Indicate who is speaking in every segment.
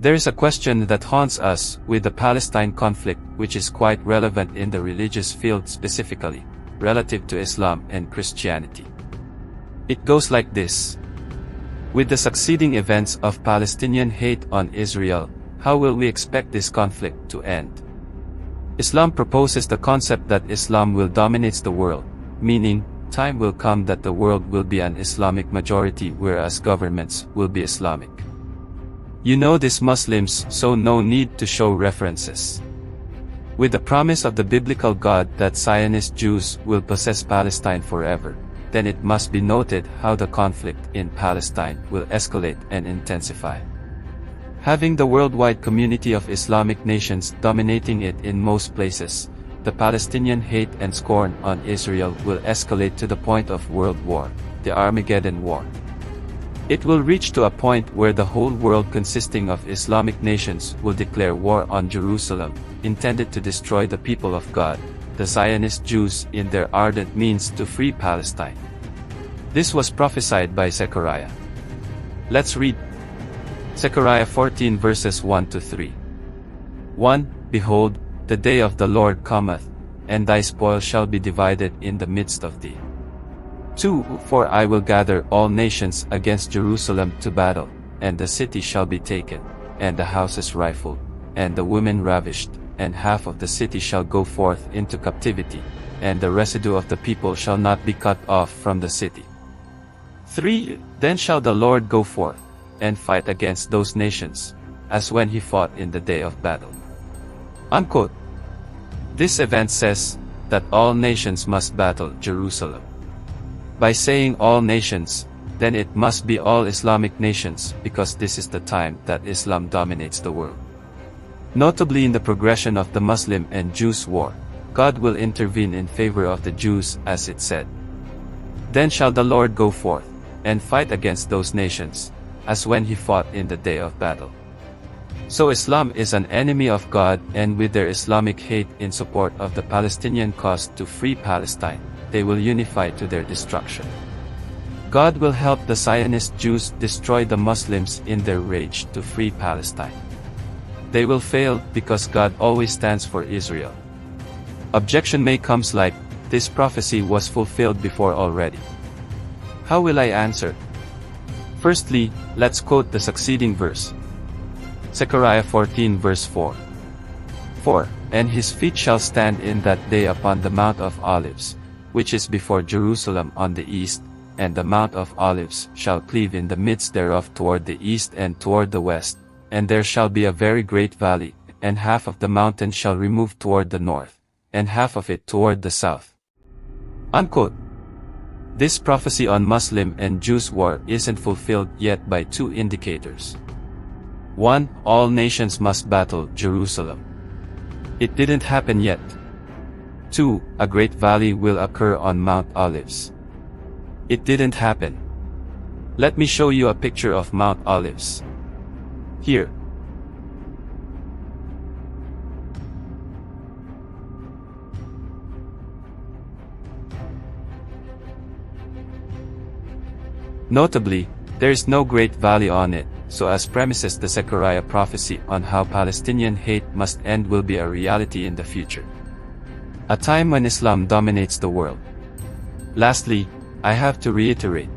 Speaker 1: There is a question that haunts us with the Palestine conflict, which is quite relevant in the religious field specifically, relative to Islam and Christianity. It goes like this. With the succeeding events of Palestinian hate on Israel, how will we expect this conflict to end? Islam proposes the concept that Islam will dominate the world, meaning, time will come that the world will be an Islamic majority whereas governments will be Islamic. You know this Muslims, so no need to show references. With the promise of the biblical God that Zionist Jews will possess Palestine forever, then it must be noted how the conflict in Palestine will escalate and intensify. Having the worldwide community of Islamic nations dominating it in most places, the Palestinian hate and scorn on Israel will escalate to the point of world war, the Armageddon War. It will reach to a point where the whole world consisting of Islamic nations will declare war on Jerusalem, intended to destroy the people of God, the Zionist Jews in their ardent means to free Palestine. This was prophesied by Zechariah. Let's read Zechariah 14 verses 1-3. 1. Behold, the day of the Lord cometh, and thy spoil shall be divided in the midst of thee. 2. For I will gather all nations against Jerusalem to battle, and the city shall be taken, and the houses rifled, and the women ravished, and half of the city shall go forth into captivity, and the residue of the people shall not be cut off from the city. 3. Then shall the Lord go forth, and fight against those nations, as when he fought in the day of battle. Unquote. This event says that all nations must battle Jerusalem. By saying all nations, then it must be all Islamic nations, because this is the time that Islam dominates the world. Notably in the progression of the Muslim and Jews war, God will intervene in favor of the Jews as it said. Then shall the Lord go forth, and fight against those nations, as when he fought in the day of battle. So Islam is an enemy of God, and with their Islamic hate in support of the Palestinian cause to free Palestine, they will unify to their destruction. God will help the Zionist Jews destroy the Muslims in their rage to free Palestine. They will fail because God always stands for Israel. Objection may come like, this prophecy was fulfilled before already. How will I answer? Firstly, let's quote the succeeding verse. Zechariah 14 verse 4. 4. And his feet shall stand in that day upon the Mount of Olives, which is before Jerusalem on the east, and the Mount of Olives shall cleave in the midst thereof toward the east and toward the west, and there shall be a very great valley, and half of the mountain shall remove toward the north, and half of it toward the south. Unquote. This prophecy on Muslim and Jews war isn't fulfilled yet by two indicators. 1. All nations must battle Jerusalem. It didn't happen yet. 2. A great valley will occur on Mount Olives. It didn't happen. Let me show you a picture of Mount Olives. Here. Notably, there is no great valley on it, so as premises the Zechariah prophecy on how Palestinian hate must end will be a reality in the future. A time when Islam dominates the world. Lastly, I have to reiterate.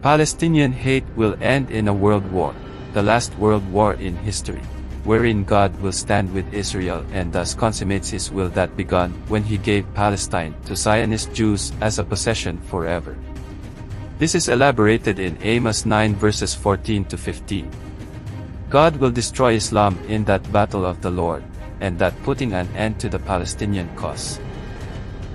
Speaker 1: Palestinian hate will end in a world war, the last world war in history, wherein God will stand with Israel and thus consummates his will that begun when he gave Palestine to Zionist Jews as a possession forever. This is elaborated in Amos 9 verses 14-15. God will destroy Islam in that battle of the Lord, and that putting an end to the Palestinian cause.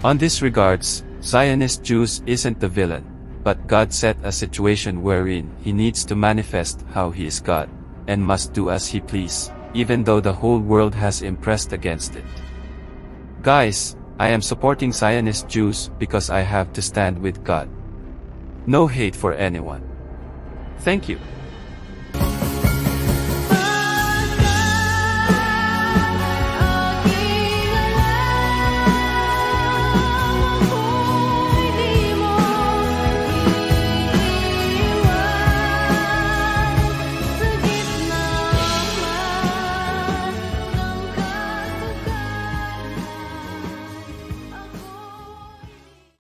Speaker 1: On this regards, Zionist Jews isn't the villain, but God set a situation wherein he needs to manifest how he is God, and must do as he please, even though the whole world has impressed against it. Guys, I am supporting Zionist Jews because I have to stand with God. No hate for anyone. Thank you.